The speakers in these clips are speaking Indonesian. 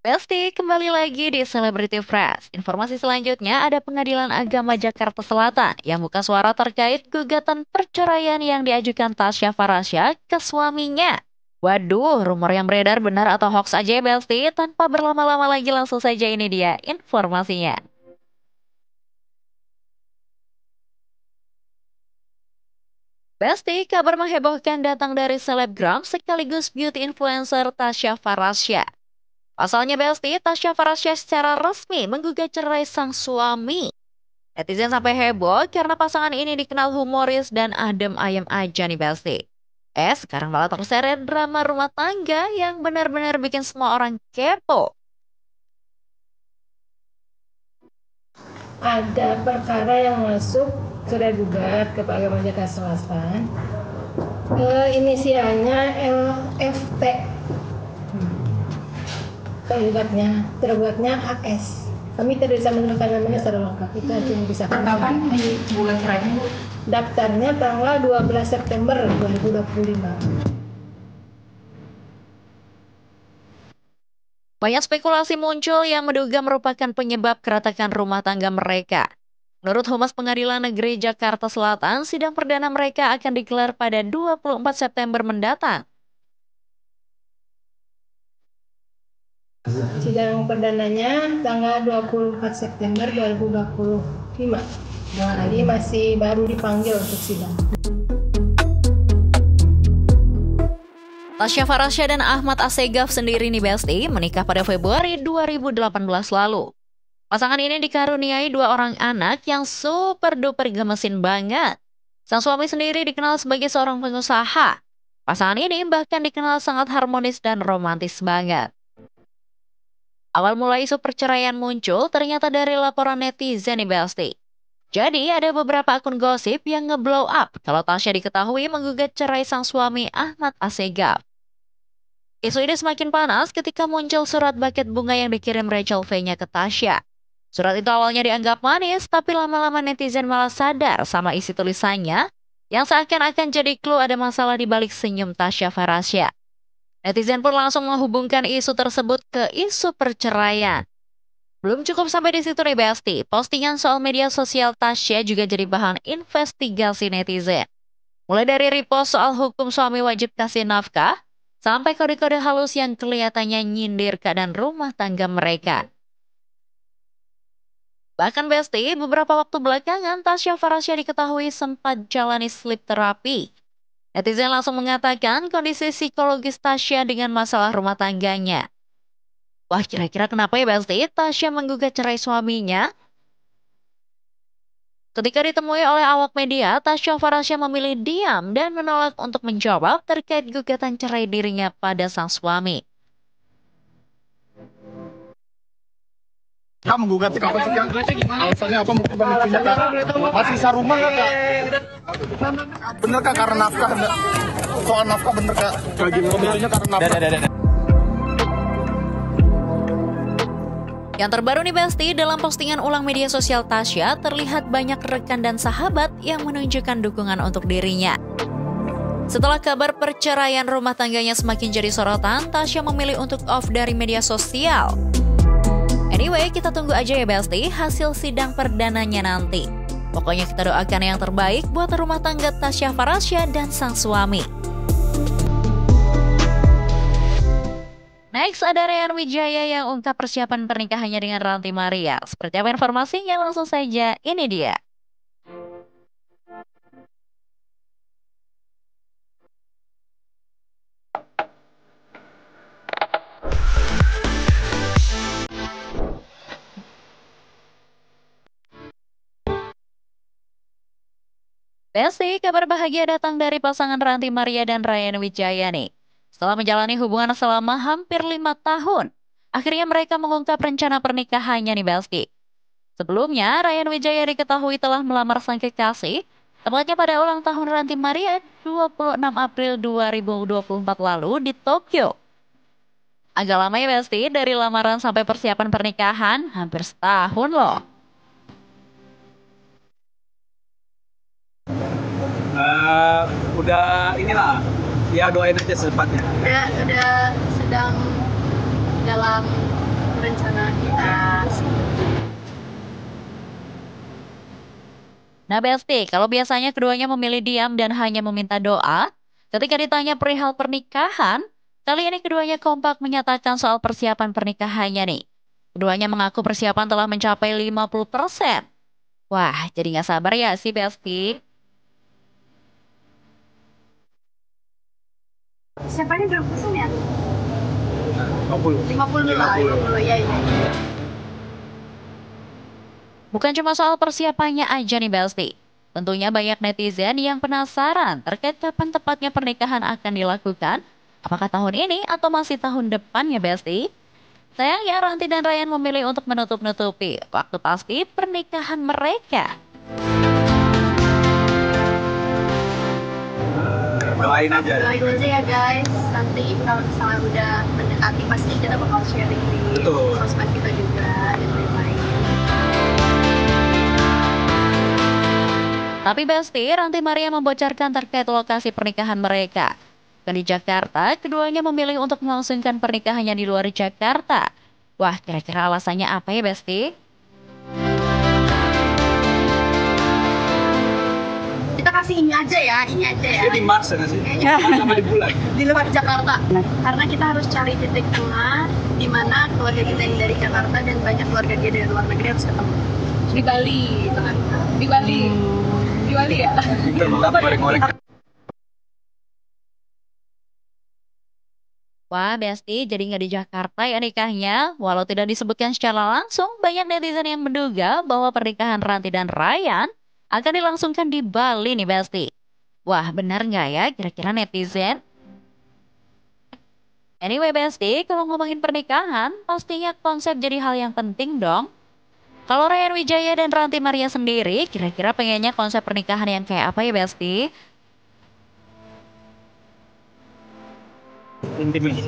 Besti, kembali lagi di Celebrity Fresh. Informasi selanjutnya ada Pengadilan Agama Jakarta Selatan yang buka suara terkait gugatan perceraian yang diajukan Tasya Farasya ke suaminya. Waduh, rumor yang beredar benar atau hoax aja ya Besti? Tanpa berlama-lama lagi langsung saja ini dia informasinya. Besti, kabar menghebohkan datang dari selebgram sekaligus beauty influencer Tasya Farasya. Pasalnya Besti, Tasya Farasya secara resmi menggugat cerai sang suami. Netizen sampai heboh karena pasangan ini dikenal humoris dan adem ayem aja nih Besti. Sekarang malah terseret drama rumah tangga yang benar-benar bikin semua orang kepo. Ada perkara yang masuk sudah gugat ke Agama Jakarta Selatan. Inisialnya LFT. Tergugatnya HS. Kami tidak bisa menentukan namanya secara lengkap. Itu aja yang bisa kami. Kapan di bulan cerainya, Bu? Daftarnya tanggal 12 September 2025. Banyak spekulasi muncul yang menduga merupakan penyebab keretakan rumah tangga mereka. Menurut Humas Pengadilan Negeri Jakarta Selatan, sidang perdana mereka akan digelar pada 24 September mendatang. Sidang perdananya tanggal 24 September 2025. Jadi masih baru dipanggil untuk sidang. Tasya Farasya dan Ahmad Assegaf sendiri nih Besti menikah pada Februari 2018 lalu. Pasangan ini dikaruniai dua orang anak yang super duper gemesin banget. Sang suami sendiri dikenal sebagai seorang pengusaha. Pasangan ini bahkan dikenal sangat harmonis dan romantis banget. Awal mulai isu perceraian muncul ternyata dari laporan netizen nih Besti. Jadi ada beberapa akun gosip yang ngeblow up kalau Tasya diketahui menggugat cerai sang suami Ahmad Assegaf. Isu ini semakin panas ketika muncul surat buket bunga yang dikirim Rachel V-nya ke Tasya. Surat itu awalnya dianggap manis, tapi lama-lama netizen malah sadar sama isi tulisannya yang seakan-akan jadi clue ada masalah di balik senyum Tasya Farasya. Netizen pun langsung menghubungkan isu tersebut ke isu perceraian. Belum cukup sampai di situ nih Besti, postingan soal media sosial Tasya juga jadi bahan investigasi netizen. Mulai dari repost soal hukum suami wajib kasih nafkah, sampai kode-kode halus yang kelihatannya nyindir keadaan rumah tangga mereka. Bahkan Besti, beberapa waktu belakangan Tasya Farasya diketahui sempat jalani sleep terapi. Netizen langsung mengatakan kondisi psikologis Tasya dengan masalah rumah tangganya. Wah, kira-kira kenapa ya Besti Tasya menggugat cerai suaminya? Ketika ditemui oleh awak media, Tasya Farasya memilih diam dan menolak untuk menjawab terkait gugatan cerai dirinya pada sang suami. Kak menggugat apa sih Kak? Alasannya apa mungkin pemicunya Kak? Masih sisa rumah nggak Kak? Bener Kak karena nafkah nggak? Soal nafkah bener Kak? Pemicunya karena nafkah. Yang terbaru nih Besti, dalam postingan ulang media sosial Tasya, terlihat banyak rekan dan sahabat yang menunjukkan dukungan untuk dirinya. Setelah kabar perceraian rumah tangganya semakin jadi sorotan, Tasya memilih untuk off dari media sosial. Anyway, kita tunggu aja ya Besti hasil sidang perdananya nanti. Pokoknya kita doakan yang terbaik buat rumah tangga Tasya Farasya dan sang suami. Next ada Ryan Wijaya yang ungkap persiapan pernikahannya dengan Ranti Maria. Seperti apa informasinya? Langsung saja, ini dia. Besti, kabar bahagia datang dari pasangan Ranti Maria dan Ryan Wijaya nih. Setelah menjalani hubungan selama hampir 5 tahun, akhirnya mereka mengungkap rencana pernikahannya nih Besti. Sebelumnya, Ryan Wijaya diketahui telah melamar sang kekasih, tepatnya pada ulang tahun Ranti Maria 26 April 2024 lalu di Tokyo. Agak lama ya Besti, dari lamaran sampai persiapan pernikahan, hampir setahun loh. Udah inilah, ya doain aja secepatnya. Udah sedang dalam rencana kita. Nah Besti, kalau biasanya keduanya memilih diam dan hanya meminta doa, ketika ditanya perihal pernikahan, kali ini keduanya kompak menyatakan soal persiapan pernikahannya nih. Keduanya mengaku persiapan telah mencapai 50%. Wah, jadi nggak sabar ya sih Besti? Siapanya berapa persen ya? 50. 50 lah, 50 ya. Bukan cuma soal persiapannya aja nih Besti. Tentunya banyak netizen yang penasaran terkait kapan tepatnya pernikahan akan dilakukan. Apakah tahun ini atau masih tahun depan ya Besti? Sayangnya Ranti dan Ryan memilih untuk menutup-nutupi waktu pasti pernikahan mereka. Doain aja. Doain aja ya guys. Nanti kalau misalnya udah mendekati pasti kita bakal sharing di Betul. sosmed kita juga dan lain-lain. Tapi Besti, Ranti Maria membocorkan terkait lokasi pernikahan mereka. Bukan di Jakarta, keduanya memilih untuk melangsungkan pernikahannya di luar Jakarta. Wah, kira-kira alasannya apa ya Besti? Kita kasih ini aja ya. Dia di Mars ya nggak sih? Mars sama di bulan. Di luar Jakarta. Karena kita harus cari titik tengah di mana keluarga kita yang dari Jakarta dan banyak keluarga dia dari luar negeri harus ketemu. Di Bali, gitu kan? Di Bali. Di Bali ya? Tetap goreng-goreng. Wah, Besti, jadi nggak di Jakarta ya nikahnya? Walau tidak disebutkan secara langsung, banyak netizen yang menduga bahwa pernikahan Ranti dan Ryan akan dilangsungkan di Bali nih, Besti. Wah, benar nggak ya kira-kira netizen? Anyway, Besti, kalau ngomongin pernikahan, pastinya konsep jadi hal yang penting dong. Kalau Ryan Wijaya dan Ranti Maria sendiri, kira-kira pengennya konsep pernikahan yang kayak apa ya, Besti? Intimate.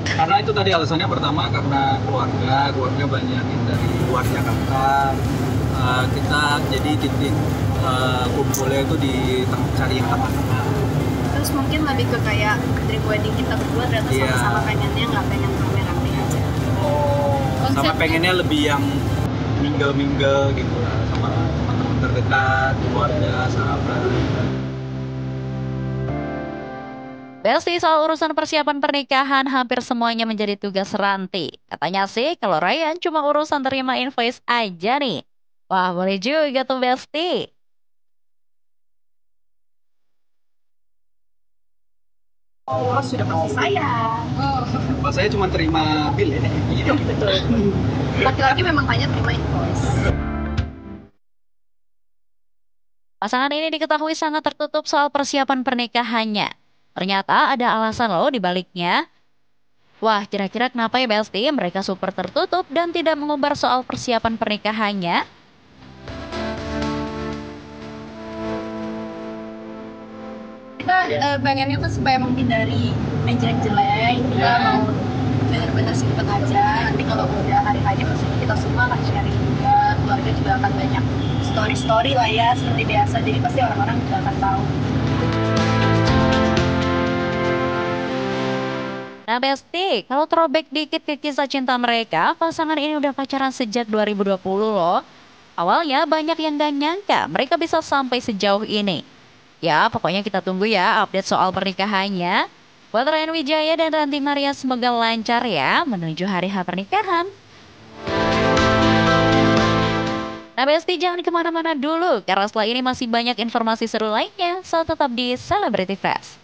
Karena itu tadi alasannya pertama karena keluarga banyak yang dari luar Jakarta. Kita jadi titik kumpulnya itu cari yang tengah-tengah. Terus mungkin lebih ke kayak dream wedding kita berdua ternyata Iya. sama-sama pengennya nggak pengen rame-rame aja. Sama pengennya lebih yang mingle gitu lah, sama teman terdekat, keluarga, sahabat. Besti, soal urusan persiapan pernikahan hampir semuanya menjadi tugas Ranti. Katanya sih kalau Ryan cuma urusan terima invoice aja nih. Wah, boleh juga tuh Besti. Oh, sudah pasti saya. Kalau saya cuma terima bill ya. Betul. Laki-laki memang hanya terima invoice. Pasangan ini diketahui sangat tertutup soal persiapan pernikahannya. Ternyata ada alasan loh di baliknya. Wah, kira-kira kenapa ya Besti mereka super tertutup dan tidak mengumbar soal persiapan pernikahannya? Kita pengennya tuh supaya menghindari yang jelek-jelek. Kita mau benar-benar simpen aja. Nanti kalau udah hari-hari pasti kita semua akan sharing juga. Keluarga juga akan banyak story-story lah ya seperti biasa. Jadi pasti orang-orang juga akan tahu. Nah Besti, kalau throwback dikit ke kisah cinta mereka, pasangan ini udah pacaran sejak 2020 loh. Awalnya banyak yang gak nyangka mereka bisa sampai sejauh ini. Ya, pokoknya kita tunggu ya update soal pernikahannya. Buat Ryan Wijaya dan Ranti Maria semoga lancar ya menuju hari H pernikahan. Nah Besti, jangan kemana-mana dulu, karena setelah ini masih banyak informasi seru lainnya, so tetap di Celebrity Fest.